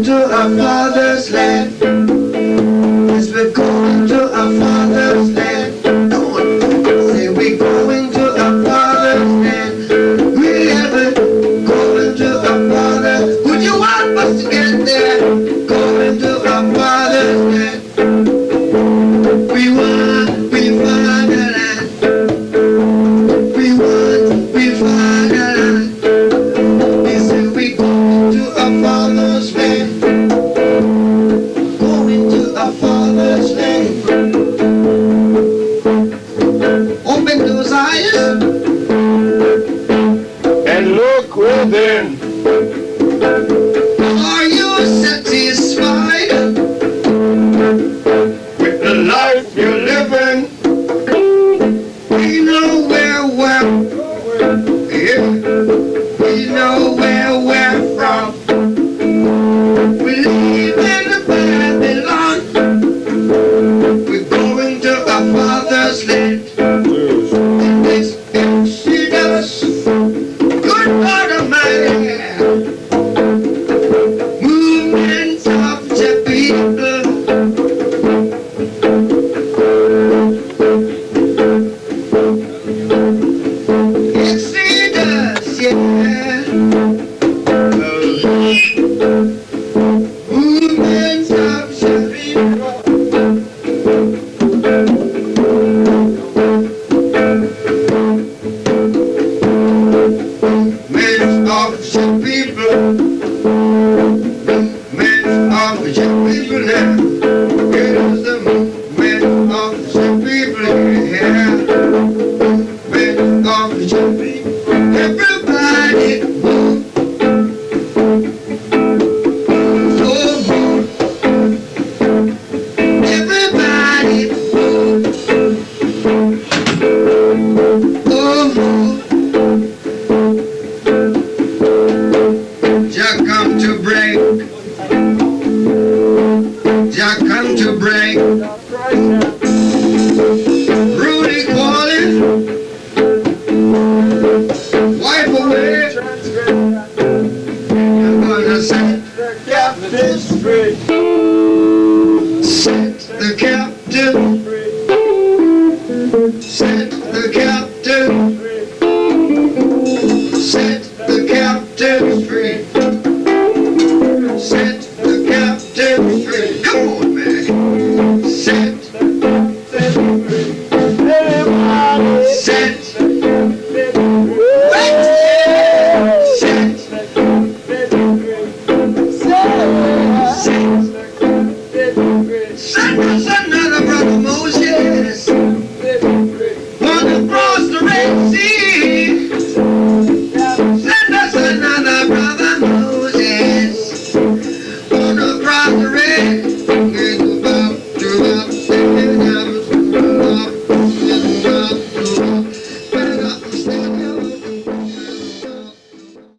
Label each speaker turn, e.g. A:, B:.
A: to our father's land. Yes, we're going to our father's land. Say we're going to our father's land. We ever going to our father's. Would you want us to get there? Going to our father's land. We want, we find the land. We want, we find the land. We say we going to our father's land. Going to our father's land. Open those eyes
B: and look within.
A: Are you satisfied
B: With the life you're living,
A: we know where we're yeah. We know where we're from. We live in Babylon. We're going to our father's land. In this Exodus, good God Almighty, movements of the people. Exodus, yeah. Movements of the people. Men of the people. Men of the people now. It is the movement of the people here. Men of the people. Everybody move. So move. Everybody move. Oh, move. Jah come to break. Jah come to break. Rudy calling. Wipe away. I'm gonna set the captives free. Set the captive free.